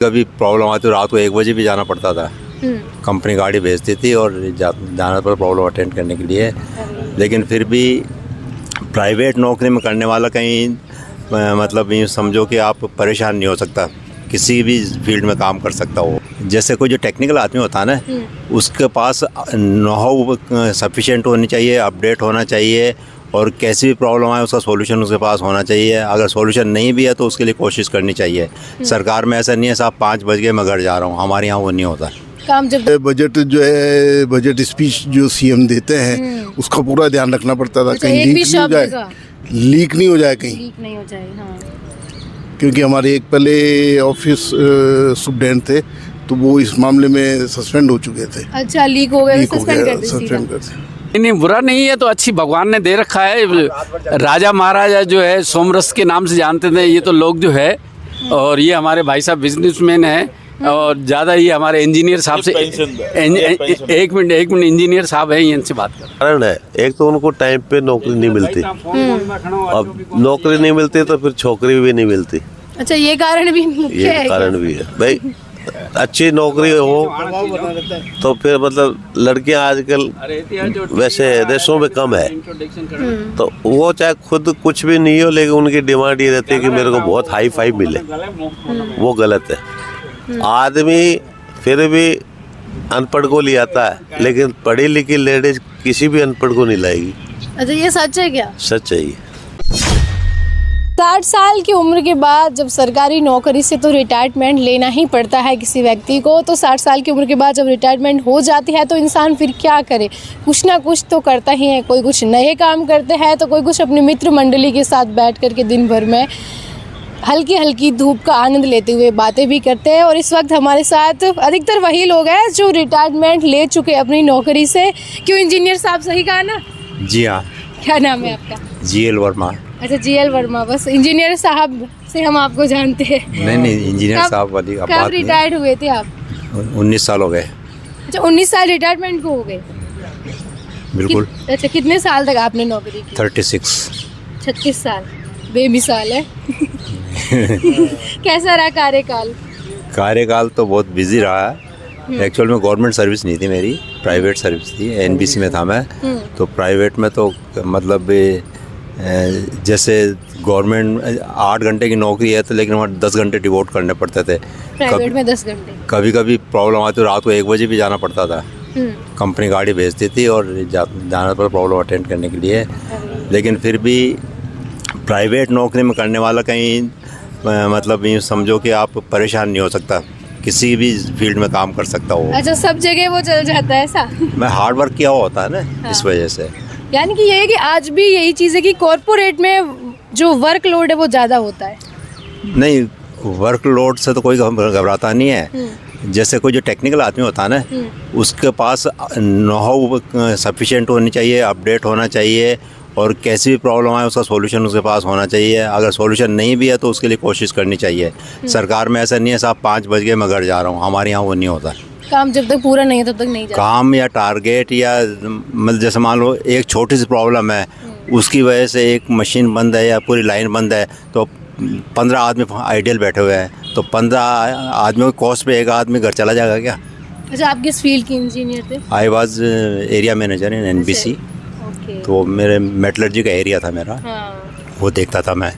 कभी प्रॉब्लम आती तो रात को 1 बजे भी जाना पड़ता था। कंपनी गाड़ी भेजती थी और जाना पर प्रॉब्लम अटेंड करने के लिए। लेकिन फिर भी प्राइवेट नौकरी में करने वाला कहीं मतलब ये समझो कि आप परेशान नहीं हो सकता, किसी भी फील्ड में काम कर सकता हो। जैसे कोई जो टेक्निकल आदमी होता है ना, उसके पास नो हाउ सफिशिएंट होनी चाहिए, अपडेट होना चाहिए, और कैसी भी प्रॉब्लम आए उसका सॉल्यूशन उसके पास होना चाहिए। अगर सॉल्यूशन नहीं भी है तो उसके लिए कोशिश करनी चाहिए। सरकार में ऐसा नहीं है साहब 5 बज गए मैं घर जा रहा हूँ, हमारे यहाँ वो नहीं होता। काम जब बजट जो है, बजट स्पीच जो सीएम देते हैं उसका पूरा ध्यान रखना पड़ता था, कहीं लीक नहीं हो जाए कहीं, लीक नहीं हो जाए। हाँ। क्योंकि हमारे एक पहले ऑफिस सुपरडेंट थे तो वो इस मामले में सस्पेंड हो चुके थे। अच्छा, लीक हो गया, सस्पेंड कर दी। नहीं, बुरा नहीं है तो अच्छी भगवान ने दे रखा है। राजा महाराजा जो है सोमरस के नाम से जानते थे ये तो लोग जो है, और ये हमारे भाई साहब बिजनेसमैन हैं, और ज़्यादा ही हमारे इंजीनियर साहब से एक मिनट इंजीनियर साहब हैं, इनसे बात कर। कारण है एक तो उनको टाइम पे नौकरी नहीं मिलती, अब नौकरी नहीं मिलती तो फिर छोकरी भी नहीं मिलती। अच्छा, ये कारण भी मुख्य है, ये कारण भी है भाई। अच्छी नौकरी हो तो फिर मतलब लड़कियां आजकल वैसे देशों में कम है, तो वो चाहे खुद कुछ भी नहीं हो लेकिन उनकी डिमांड ये रहती है कि मेरे को बहुत हाई फाई मिले। वो गलत है। आदमी फिर भी अनपढ़ को ले आता है, लेकिन पढ़ी लिखी लेडीज किसी भी अनपढ़ को नहीं लाएगी। अच्छा, ये सच है क्या? सच है ये। 60 साल की उम्र के बाद जब सरकारी नौकरी से तो रिटायरमेंट लेना ही पड़ता है किसी व्यक्ति को, तो 60 साल की उम्र के बाद जब रिटायरमेंट हो जाती है तो इंसान फिर क्या करे? कुछ ना कुछ तो करता ही है। कोई कुछ नए काम करते हैं तो कोई कुछ अपनी मित्र मंडली के साथ बैठ कर के दिन भर में हल्की हल्की धूप का आनंद लेते हुए बातें भी करते हैं। और इस वक्त हमारे साथ अधिकतर वही लोग हैं जो रिटायरमेंट ले चुके अपनी नौकरी से। क्यों इंजीनियर साहब, सही कहा ना? जी हाँ। क्या नाम है आपका? GL वर्मा। अच्छा, GL वर्मा। बस इंजीनियर साहब से हम आपको जानते हैं। नहीं, इंजीनियर साहब वाली बात कब रिटायर्ड हुए थे आप? 19 साल हो गए। अच्छा, 19 साल रिटायरमेंट को हो गए? बिल्कुल। अच्छा, कितने साल तक आपने नौकरी की? 36 साल। बेमिसाल है। कैसा रहा कार्यकाल तो बहुत बिजी रहा है। एक्चुअल में गवर्नमेंट सर्विस नहीं थी मेरी, प्राइवेट सर्विस थी। NBC में था मैं। तो प्राइवेट में तो मतलब जैसे गवर्नमेंट 8 घंटे की नौकरी है तो लेकिन वहाँ 10 घंटे डिवोट करने पड़ते थे। प्राइवेट में 10 घंटे। कभी प्रॉब्लम आती तो रात को 1 बजे भी जाना पड़ता था। कंपनी गाड़ी भेजती थी और जाना पर प्रॉब्लम अटेंड करने के लिए। लेकिन फिर भी प्राइवेट नौकरी में करने वाला कहीं मतलब ये समझो कि आप परेशान नहीं हो सकता, किसी भी फील्ड में काम कर सकता हो। अच्छा, सब जगह वो चल जाता है ऐसा? मैं हार्ड वर्क किया हुआ होता है ना। हाँ। इस वजह से यानी कि ये है कि आज भी यही चीज़ है कि कॉर्पोरेट में जो वर्कलोड है वो ज़्यादा होता है। नहीं, वर्कलोड से तो कोई घबराता नहीं है। जैसे कोई जो टेक्निकल आदमी होता है ना, उसके पास नो हाउ सफिशिएंट होनी चाहिए, अपडेट होना चाहिए, और कैसी भी प्रॉब्लम आए उसका सॉल्यूशन उसके पास होना चाहिए। अगर सॉल्यूशन नहीं भी है तो उसके लिए कोशिश करनी चाहिए। सरकार में ऐसा नहीं है साहब 5 बज गए मैं घर जा रहा हूँ, हमारे यहाँ वो नहीं होता। काम जब तक पूरा नहीं है तब तक नहीं जाता। काम या टारगेट या मतलब जैसे मान लो एक छोटी सी प्रॉब्लम है, उसकी वजह से एक मशीन बंद है या पूरी लाइन बंद है, तो 15 आदमी आइडियल बैठे हुए हैं, तो 15 आदमियों के कॉस्ट पे एक आदमी घर चला जाएगा क्या? अच्छा, आप किस फील्ड के इंजीनियर थे? I was area manager in NBC। तो मेरे मेटलर्जी का एरिया था मेरा। हाँ। वो देखता था मैं।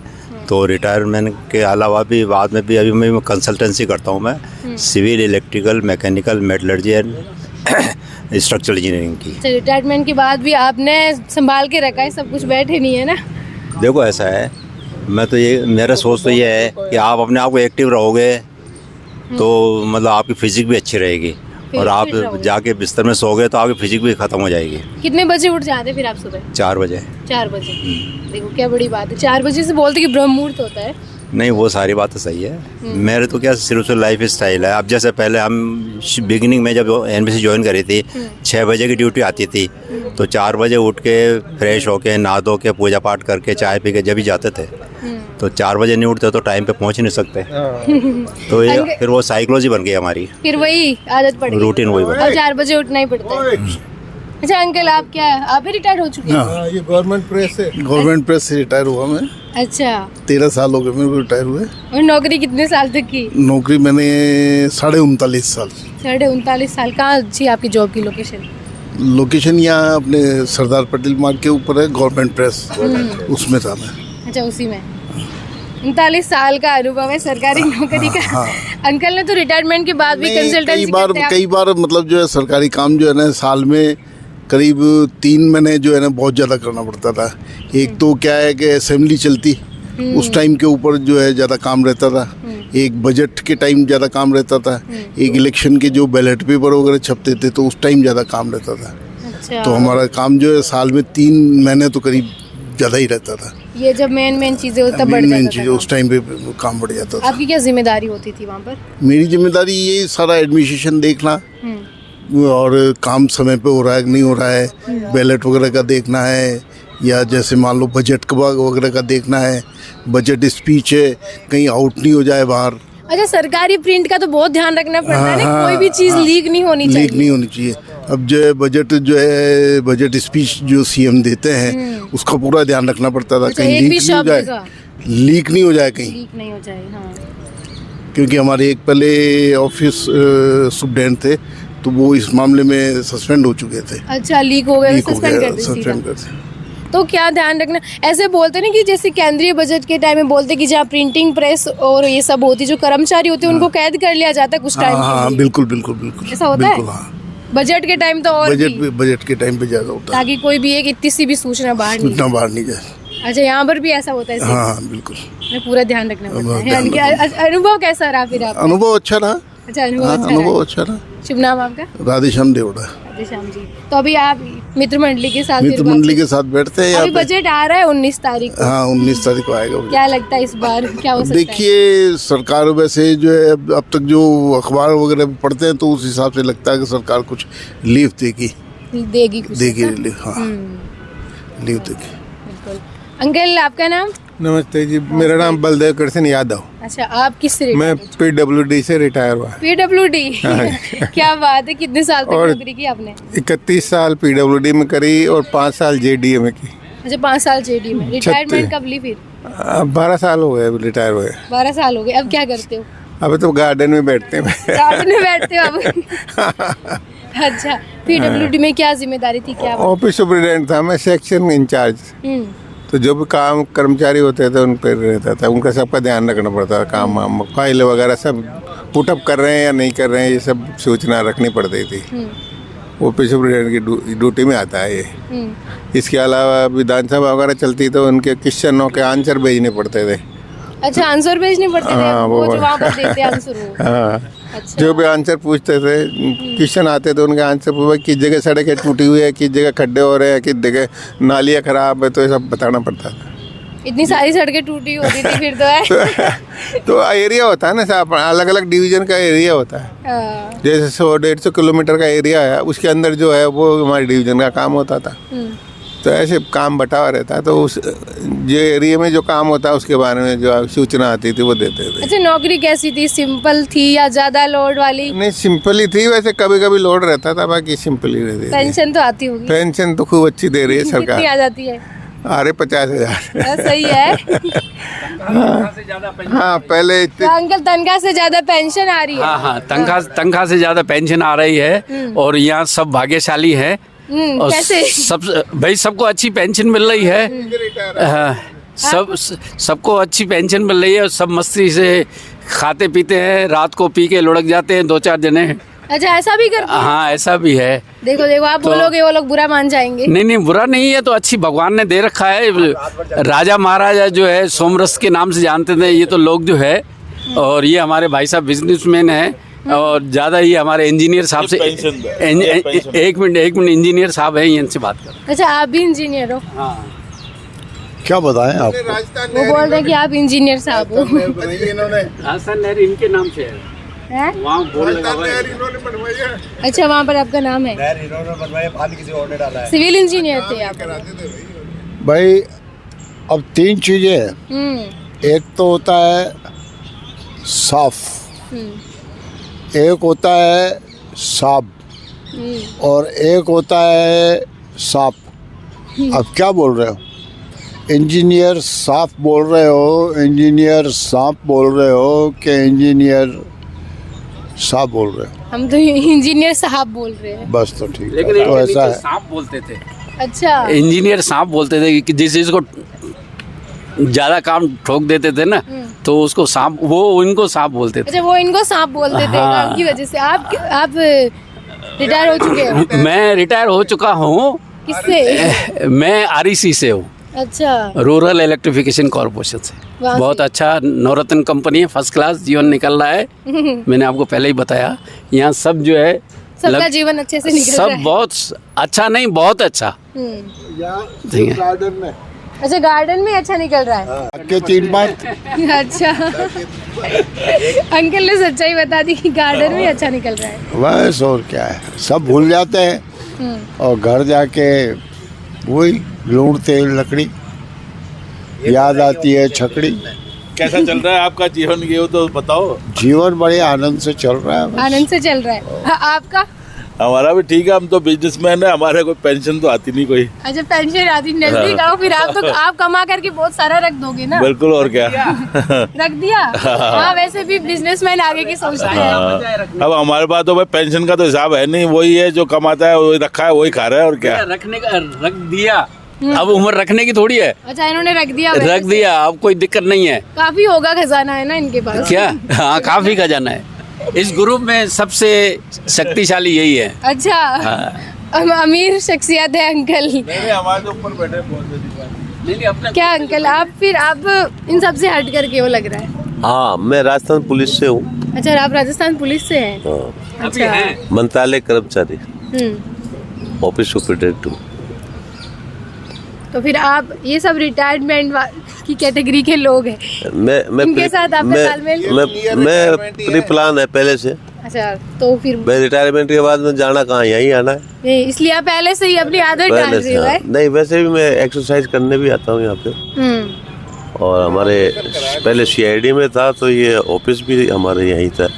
तो रिटायरमेंट के अलावा भी बाद में भी अभी मैं कंसल्टेंसी करता हूँ मैं, civil, electrical, mechanical, metallurgy and structural engineering की। रिटायरमेंट के बाद भी आपने संभाल के रखा है सब कुछ, बैठे नहीं है ना? देखो ऐसा है, मैं तो ये मेरा सोच तो ये है कि आप अपने आप को एक्टिव रहोगे तो मतलब आपकी फिजिक भी अच्छी रहेगी, और आप जाके बिस्तर में सो गए तो आपकी फिजिक भी खत्म हो जाएगी। कितने बजे उठ जाते फिर आप सुबह? 4 बजे। 4 बजे। देखो क्या बड़ी बात है, 4 बजे से बोलते कि ब्रह्म मुहूर्त होता है। नहीं, वो सारी बात तो सही है। मेरे तो क्या सिर्फ से लाइफ स्टाइल है। अब जैसे पहले हम बिगिनिंग में जब NBC ज्वाइन करी थी, 6 बजे की ड्यूटी आती थी, तो 4 बजे उठ के फ्रेश होके नहा धो के पूजा पाठ करके चाय पी के जब भी जाते थे। तो 4 बजे नहीं उठते तो टाइम पे पहुंच नहीं सकते। तो ये फिर वो साइकोलॉजी बन गई हमारी, फिर वही आदत पड़ गई, रूटीन वही बन गई। 4 बजे उठना ही पड़ता है। अच्छा अंकल, आप क्या आप भी रिटायर हो चुके हैं? ये गवर्नमेंट प्रेस से रिटायर हुआ मैं। अच्छा, 13 साल हो गए मेरे को रिटायर हुए। और नौकरी कितने साल तक की? नौकरी मैंने 39.5 साल। 39.5 साल। कहाँ थी आपकी जॉब की लोकेशन? लोकेशन यहाँ अपने सरदार पटेल मार्ग के ऊपर है, गवर्नमेंट प्रेस, उसमें था मैं। अच्छा, उसी में। 39 साल का अनुभव है सरकारी नौकरी का। अंकल ने तो रिटायरमेंट के बाद भी कंसल्टेंसी कई बार मतलब जो है सरकारी काम जो है ना साल में करीब 3 महीने जो है ना बहुत ज़्यादा करना पड़ता था। एक तो क्या है कि असेंबली चलती, उस टाइम के ऊपर जो है ज़्यादा काम रहता था। एक बजट के टाइम ज़्यादा काम रहता था। एक इलेक्शन के जो बैलेट पेपर वगैरह छपते थे तो उस टाइम ज़्यादा काम रहता था। अच्छा। तो हमारा काम जो है साल में 3 महीने तो करीब ज़्यादा ही रहता था। ये जब मेन चीजें तब बढ़ मेन जाता चीज़ था। उस टाइम पे काम बढ़ जाता था। आपकी क्या जिम्मेदारी होती थी वहाँ पर? मेरी जिम्मेदारी ये सारा एडमिनिस्ट्रेशन देखना और काम समय पे हो रहा है कि नहीं हो रहा है, बैलेट वगैरह का देखना है, या जैसे मान लो बजट वगैरह का देखना है, बजट स्पीच है कहीं आउट नहीं हो जाए बाहर। अच्छा, सरकारी प्रिंट का तो बहुत ध्यान रखना पड़ता है ना, कोई भी चीज लीक नहीं होनी चाहिए। लीक नहीं होनी चाहिए। अब जो है बजट स्पीच जो सीएम देते हैं उसका पूरा ध्यान रखना पड़ता था, अच्छा, कहीं एक भी लीक नहीं हो शब्द जाए, का लीक नहीं हो जाए कहीं। लीक नहीं हो जाए, हाँ। क्योंकि हमारे एक पहले ऑफिस सुपरडेंट थे तो वो इस मामले में सस्पेंड हो चुके थे। अच्छा, लीक हो गया, लीक हो सस्पेंड गया, कर दी सस्पेंड सीधा। कर दिया। तो क्या ध्यान रखना, ऐसे बोलते ना कि जैसे केंद्रीय बजट के टाइम में बोलते कि जहाँ प्रिंटिंग प्रेस और ये सब होती, जो कर्मचारी होते हैं उनको कैद कर लिया जाता है कुछ टाइम के हाँ, लिए। बिल्कुल बिल्कुल बिल्कुल ऐसा होता है? बिल्कुल, हाँ। बजट के टाइम तो और भी, बजट के टाइम पे ज्यादा होता है, ताकि कोई भी एक इतनी सी भी सूचना बाहर नहीं सूचना बाहर नहीं जाए। अच्छा, यहाँ पर भी ऐसा होता है? हाँ हाँ बिल्कुल, में पूरा ध्यान रखना पड़ता बहुत है। ध्यान यानी कि अनुभव कैसा रहा फिर आपका? अनुभव अच्छा रहा। अच्छा, अनुभव हाँ, अच्छा अनुभव रहा। अच्छा रहा। शुभ नाम आपका? राधेश्याम देवड़ा। राधेश्याम जी। तो अभी आप मित्र मंडली के साथ मित्र फिर मंडली बात- के साथ बैठते हैं यहाँ अभी पे। बजट आ रहा है 19 तारीख को। हाँ, 19 तारीख को आएगा बजट। क्या लगता है इस बार क्या हो सकता है? देखिए, सरकार वैसे जो है अब तक जो अखबार वगैरह पढ़ते हैं तो उस हिसाब से लगता है कि सरकार कुछ लीव देगी कुछ ऐसा? लीव। हाँ, लीव देगी। बिल्कुल। अंकल, आपका नाम? नमस्ते जी, मेरा नाम बलदेव कृष्ण यादव। अच्छा, आप किस से मैं PWD से रिटायर हुआ। PWD? क्या बात है, कितने साल तक और नौकरी की आपने? 31 साल PWD में करी और 5 साल JDA में की। अच्छा, 5 साल JD में। रिटायरमेंट कब ली फिर? अब 12 साल हो गए रिटायर हुए। 12 साल हो गए। अब क्या करते हो? अब तो गार्डन में बैठते हैं। गार्डन में बैठते हो अब? अच्छा, PWD में क्या जिम्मेदारी थी, क्या? ऑफिस सुपरिटेंडेंट था मैं, सेक्शन इंचार्ज। तो जो भी काम कर्मचारी होते थे उन पर रहता था, उनका सबका ध्यान रखना पड़ता था। काम वाम फाइल वगैरह सब पुटअप कर रहे हैं या नहीं कर रहे हैं, ये सब सूचना रखनी पड़ती थी। ऑफिस सुपरिटेंडेंट की ड्यूटी में आता है ये। इसके अलावा विधानसभा वगैरह चलती तो उनके क्वेश्चनों के आंसर भेजने पड़ते थे। अच्छा, आंसर भेजने पड़ते थे? हाँ, वो वो जो वहाँ पर देते आंसर वो। हाँ, अच्छा। जो भी आंसर पूछते थे, क्वेश्चन आते थे उनके आंसर पूछे, किस जगह सड़कें टूटी हुई है, किस जगह खड्डे हो रहे हैं, किस जगह नालियाँ खराब है, तो ये सब बताना पड़ता था। इतनी सारी सड़कें टूटी होती थी फिर तो है। तो एरिया होता है ना साहब, अलग अलग डिवीजन का एरिया होता है। हाँ। जैसे 100-150 किलोमीटर का एरिया है, उसके अंदर जो है वो हमारे डिवीजन का काम होता था। तो ऐसे काम बटा रहता है, तो उस जो एरिया में जो काम होता है उसके बारे में जो सूचना आती थी वो देते थे। अच्छा, नौकरी कैसी थी? सिंपल थी या ज्यादा लोड वाली? नहीं, सिंपल ही थी, वैसे कभी कभी लोड रहता था, बाकी सिंपल ही रहती थी। पेंशन तो आती होगी? पेंशन तो खूब अच्छी दे रही है कितनी सरकार। आ जाती है? अरे 50,000। सही है। हाँ, पहले तो अंकल, तनख्वाह से ज्यादा पेंशन आ रही है? हाँ हाँ, तनख्वाह से ज्यादा पेंशन आ रही है। और यहाँ सब भाग्यशाली है। और कैसे? सब भाई, सबको अच्छी पेंशन मिल रही है। हाँ, सबको अच्छी पेंशन मिल रही है और सब मस्ती से खाते पीते हैं, रात को पी के लुढ़क जाते हैं 2-4 जने। अच्छा, ऐसा भी करते हैं? हाँ, ऐसा भी है। देखो देखो, आप बोलोगे वो लोग बुरा मान जाएंगे। नहीं, बुरा नहीं है, तो अच्छी भगवान ने दे रखा है। राजा महाराजा जो है सोमरस के नाम से जानते थे ये तो लोग जो है। और ये हमारे भाई साहब बिजनेसमैन है। और ज़्यादा ही हमारे इंजीनियर साहब से एक मिनट इंजीनियर साहब है, इनसे बात कर। अच्छा, आप भी इंजीनियर हो? हाँ, क्या बताएं आप? वो बोल रहे हैं कि आप इंजीनियर साहब हो। राजस्थान नहर इनके नाम से है। हैं? वहाँ बोर्ड लगा हुआ है। अच्छा, वहाँ पर आपका नाम है? सिविल इंजीनियर थे आप? भाई, अब 3 चीज़ें हैं। एक तो होता है साफ, एक होता है साब, और एक होता है साप। अब क्या बोल रहे हो? इंजीनियर साफ बोल रहे हो, इंजीनियर साफ बोल रहे हो कि इंजीनियर साफ बोल रहे हो? हम तो इंजीनियर साहब बोल रहे हैं। बस तो ठीक लेकिन है, तो इनके ऐसा नीचे है। सांप बोलते थे, अच्छा। इंजीनियर सांप बोलते थे कि जिस चीज को ज्यादा काम ठोक देते थे ना तो उसको सांप, वो इनको सांप बोलते थे। अच्छा, वो इनको सांप बोलते थे हाँ। काम की वजह से। आप रिटायर हो चुके हो? मैं रिटायर हो चुका हूँ। किससे? मैं आरईसी से हूँ, अच्छा। रूरल इलेक्ट्रिफिकेशन कॉर्पोरेशन से। वहाँ बहुत से? अच्छा नवरत्न कंपनी है, फर्स्ट क्लास जीवन निकल रहा है। मैंने आपको पहले ही बताया, यहाँ सब जो है सबका जीवन अच्छे से निकल रहा सब है। बहुत अच्छा, नहीं बहुत अच्छा। ठीक है। गार्डन में अच्छा, गार्डन में अच्छा निकल रहा है। के 3 बात अच्छा। अंकल ने सच्चाई बता दी कि गार्डन में अच्छा निकल रहा है। बस और क्या है, सब भूल जाते हैं और घर जाके वही लूटते लकड़ी, याद आती है छकड़ी। कैसा चल रहा है आपका जीवन, ये तो बताओ। जीवन बड़े आनंद से चल रहा है बस। आनंद से चल रहा है। हाँ, आपका? हमारा भी ठीक है, हम तो बिजनेसमैन है, हमारे कोई पेंशन तो आती नहीं कोई। अच्छा, पेंशन आती नजदीक आओ, फिर आप कमा करके बहुत सारा रख दोगे ना। बिल्कुल, और क्या। रख दिया। हाँ, वैसे भी बिजनेसमैन आगे की सोचते हैं। अब हमारे पास तो भाई पेंशन का तो हिसाब है नहीं, वही है जो कमाता है वही रखा है, वही खा रहा है, और क्या। रखने का रख दिया, अब उम्र रखने की थोड़ी है। अच्छा, इन्होंने रख दिया। रख दिया, अब कोई दिक्कत नहीं है। काफी होगा खजाना है ना इनके पास। क्या? हाँ, काफी खजाना है। इस ग्रुप में सबसे शक्तिशाली यही है। अच्छा। अमीर शख्सियत है अंकल। हमारे ऊपर बैठे क्या अंकल, आप इन सब से हट करके वो लग रहा है? हाँ, मैं राजस्थान पुलिस से हूँ। अच्छा, आप राजस्थान पुलिस से हैं? हाँ, अच्छा। मंत्रालय कर्मचारी, हम्म। ऑफिस सुपरिटेंडेंट हूँ। तो फिर आप ये सब रिटायरमेंट की कैटेगरी के लोग हैं। मैं इनके साथ आपका तालमेल? मैं प्री प्लान है पहले से। अच्छा, तो फिर मैं रिटायरमेंट के बाद में जाना कहाँ, यहीं आना है। ये इसलिए आप पहले से ही अपनी आदत डाल पहले रहे से हो। हाँ। नहीं, वैसे भी मैं एक्सरसाइज करने भी आता हूँ यहाँ पे। और हमारे पहले सीआईडी में था, तो ये ऑफिस भी हमारे यहीं था।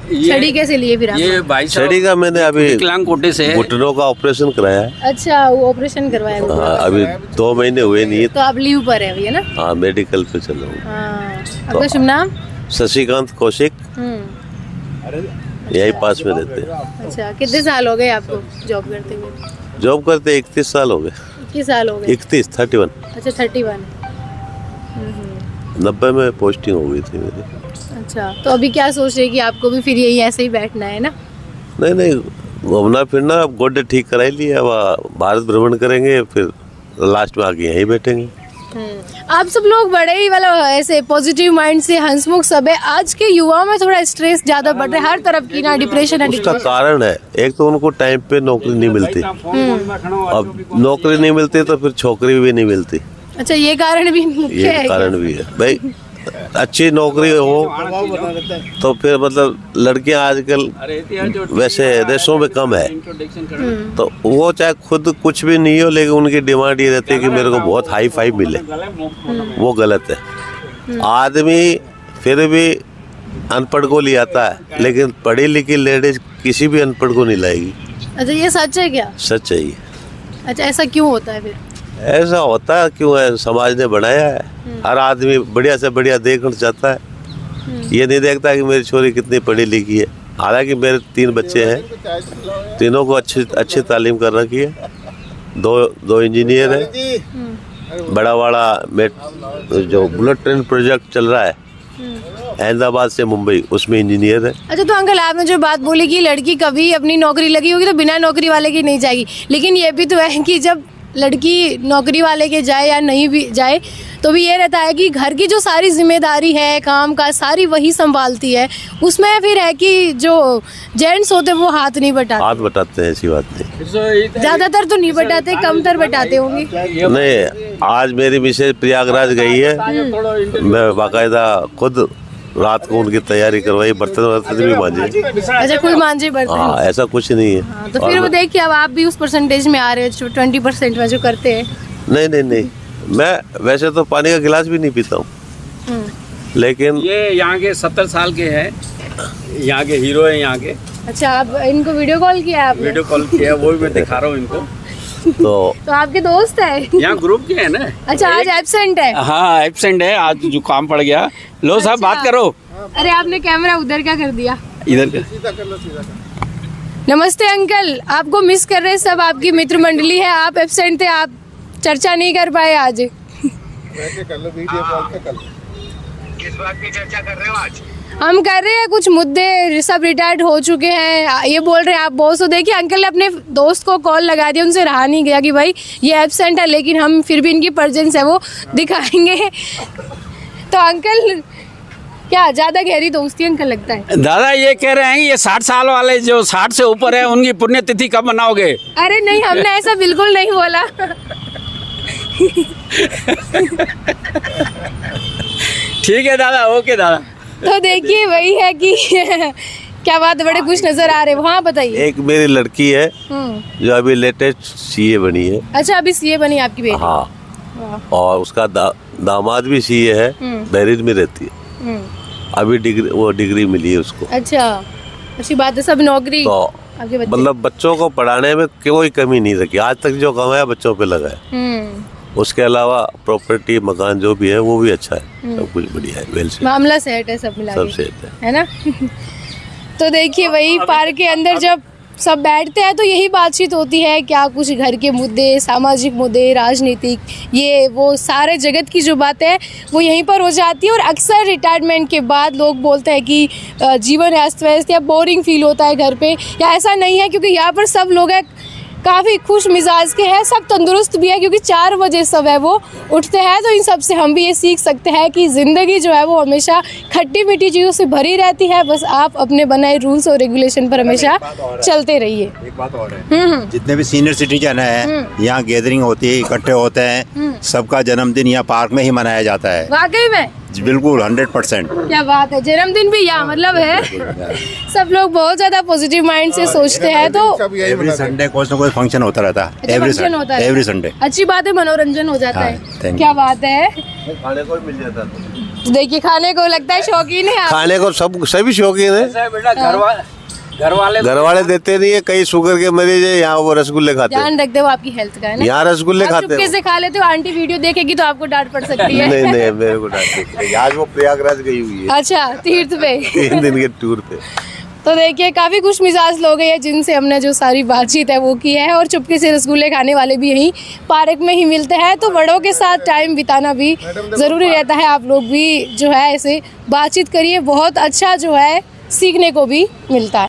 छड़ी कैसे लिए फिर आप? ये भाई साहब छड़ी का मैंने अभी विकलांग कोटे से है। घुटनों का ऑपरेशन कराया है। अच्छा, वो ऑपरेशन करवाया हुआ। हाँ, अभी 2 महीने हुए नहीं। तो आप लीव पर है अभी, है ना? हाँ, मेडिकल पे चला हूँ। हाँ। आपका शुभ नाम? शशिकांत कौशिक, यही पास में रहते हैं। अच्छा, कितने साल हो गए आपको जॉब करते हुए? जॉब करते 31 साल हो गए। 21 साल हो गए? 31 31 अच्छा, 31। 90 में पोस्टिंग हो गई थी मेरी। अच्छा, तो अभी क्या सोच रहे हैं कि आपको भी फिर यही ऐसे ही बैठना है ना? नहीं, घूमना फिरना, अब गोड्डे ठीक कराई लिए, अब भारत भ्रमण करेंगे, फिर लास्ट में आके यहीं बैठेंगे। आप सब लोग बड़े ही वाला ऐसे पॉजिटिव माइंड से हंसमुख सब है। आज के युवाओं में थोड़ा स्ट्रेस ज्यादा बढ़ रहा है हर तरफ की ना, डिप्रेशन है। उसका कारण है, एक तो उनको टाइम पे नौकरी नहीं मिलती, अब नौकरी नहीं मिलती तो फिर छोकरी भी नहीं मिलती। अच्छा, ये कारण भी मुख्य ये है? कारण भी है भाई। अच्छी नौकरी हो तो फिर मतलब लड़कियां आजकल वैसे देशों में कम है, तो वो चाहे खुद कुछ भी नहीं हो, लेकिन उनकी डिमांड ये रहती है कि मेरे को बहुत हाई फाई मिले। वो गलत है। आदमी फिर भी अनपढ़ को ले आता है, लेकिन पढ़ी लिखी लेडीज किसी भी अनपढ़ को नहीं लाएगी। अच्छा, ये सच है क्या? सच है ये। अच्छा, ऐसा क्यों होता है फिर? ऐसा होता है क्यों है, समाज ने बनाया है। हर आदमी बढ़िया से बढ़िया देखना चाहता है, ये नहीं देखता कि मेरी छोरी कितनी पढ़ी लिखी है। हालांकि मेरे 3 बच्चे हैं, तीनों को अच्छी तालीम कर रखी है। दो इंजीनियर है। बड़ा वाला जो बुलेट ट्रेन प्रोजेक्ट चल रहा है अहमदाबाद से मुंबई, उसमें इंजीनियर है। अच्छा, तो अंकल आपने जो बात बोली कि लड़की कभी अपनी नौकरी लगी होगी तो बिना नौकरी वाले की नहीं जाएगी, लेकिन ये भी तो है कि जब लड़की नौकरी वाले के जाए या नहीं भी जाए तो भी ये रहता है कि घर की जो सारी जिम्मेदारी है, काम का सारी वही संभालती है। उसमें फिर है कि जो जेंट्स होते हैं वो हाथ नहीं बटाते। हाथ बटाते हैं, ऐसी बात नहीं। ज्यादातर तो नहीं बटाते, कमतर बटाते होंगे। नहीं, आज मेरी मिसेज प्रयागराज गई है, मैं बाकायदा खुद रात को उनकी तैयारी करवाई, बर्तन भी मांजे। अच्छा, खुद मांझे बर्तन? हाँ, ऐसा कुछ नहीं है। हाँ, तो फिर वो देखिए अब आप भी उस परसेंटेज में आ रहे हो, 20% में जो करते हैं। नहीं, मैं वैसे तो पानी का गिलास भी नहीं पीता हूँ, लेकिन ये यहाँ के 70 साल के हैं, यहाँ के हीरो हैं यहाँ के। अच्छा, आप इनको वीडियो कॉल किया आपने? वीडियो कॉल किया, वो भी मैं दिखा रहा हूँ इनको। तो तो आपके दोस्त है? यहाँ ग्रुप के है ना। अच्छा, आज एब्सेंट है? हाँ एब्सेंट है, आज जो काम पड़ गया। लो साहब अच्छा। बात करो। अरे आपने कैमरा उधर क्या कर दिया? इधर का। नमस्ते अंकल, आपको मिस कर रहे सब, आपकी मित्र मंडली है, आप एब्सेंट थे, आप चर्चा नहीं कर पाए आज। कर लो वीडियो कॉल पे कर लो। किस बात की चर्चा कर रहे हो आज? हम कर रहे हैं कुछ मुद्दे, सब रिटायर्ड हो चुके हैं, ये बोल रहे हैं आप बॉस हो। देखिए अंकल ने अपने दोस्त को कॉल लगा दिया, उनसे रहा नहीं गया कि भाई ये एब्सेंट है, लेकिन हम फिर भी इनकी प्रेजेंस है वो दिखाएंगे। तो अंकल क्या ज़्यादा गहरी दोस्ती अंकल लगता है? दादा ये कह रहे हैं कि ये 60 साल वाले जो 60 से ऊपर है उनकी पुण्यतिथि कब मनाओगे? अरे नहीं, हमने ऐसा बिल्कुल नहीं बोला। ठीक है दादा, ओके दादा। तो देखिए वही है कि क्या बात है, बड़े खुश नजर आ रहे हैं। हाँ बताइए। एक मेरी लड़की है जो अभी लेटेस्ट सीए बनी है। अच्छा, अभी सीए बनी आपकी बेटी? हाँ, और उसका दामाद भी सीए है, बहरीन में रहती है। अभी डिग्री मिली है उसको। अच्छा, अच्छी बात है, सब नौकरी। तो आपके बच्चे? मतलब बच्चों को पढ़ाने में कोई कमी नहीं रखी, आज तक जो कमाया बच्चों पे लगा है। उसके अलावा प्रॉपर्टी मकान जो भी है वो भी अच्छा है, सब कुछ बढ़िया है, वेल सेट, मामला सेट है, सब मिला सब के, सेट है ना? तो देखिए वही पार्क के अंदर जब सब बैठते हैं तो यही बातचीत होती है, क्या कुछ घर के मुद्दे, सामाजिक मुद्दे, राजनीतिक, ये वो सारे जगत की जो बातें हैं वो यहीं पर हो जाती है। और अक्सर रिटायरमेंट के बाद लोग बोलते हैं कि जीवन अस्त व्यस्त या बोरिंग फील होता है घर पे, या ऐसा नहीं है, क्योंकि यहाँ पर सब लोग हैं काफ़ी खुश मिजाज के हैं, सब तंदुरुस्त भी है, क्योंकि 4 बजे सब है वो उठते हैं। तो इन सब से हम भी ये सीख सकते हैं कि ज़िंदगी जो है वो हमेशा खट्टी मीठी चीज़ों से भरी रहती है, बस आप अपने बनाए रूल्स और रेगुलेशन पर हमेशा चलते रहिए। एक बात और है, जितने भी सीनियर सिटीजन है यहाँ गैदरिंग होती है, इकट्ठे होते हैं, सबका जन्मदिन यहाँ पार्क में ही मनाया जाता है। वाकई में बिल्कुल 100%। क्या बात है, जन्मदिन भी यहाँ मतलब है। सब लोग बहुत ज्यादा पॉजिटिव माइंड से सोचते हैं। तो एवरी संडे कोई ना कोई फंक्शन होता रहता है, फंक्शन होता है एवरी संडे। अच्छी बात है, मनोरंजन हो जाता हाँ, है। thank you। क्या बात है। खाने को मिल जाता है, देखिए खाने को लगता है शौकीन है आप। खाने को सब सभी शौकीन है। बेटा घर वाले देते नहीं है, कई शुगर के मरीज है, यहाँ वो रसगुल्ले खाते हैं। ध्यान रखते हो आपकी हेल्थ का, है ना? यहाँ रसगुल्ले आप खाते चुपके हैं। से खा लेते हो, आंटी वीडियो देखेगी तो आपको डांट पड़ सकती है। नहीं मेरे को डांट, आज वो प्रयागराज गई हुई है अच्छा, तीर्थ पे 3 दिन के टूर पे। तो देखिए काफ़ी खुश मिजाज लोग हैं जिनसे हमने जो सारी बातचीत है वो की है, और चुपके से रसगुल्ले खाने वाले भी यहीं पार्क में ही मिलते हैं। तो बड़ों के साथ टाइम बिताना भी ज़रूरी रहता है, आप लोग भी जो है ऐसे बातचीत करिए, बहुत अच्छा जो है सीखने को भी मिलता है।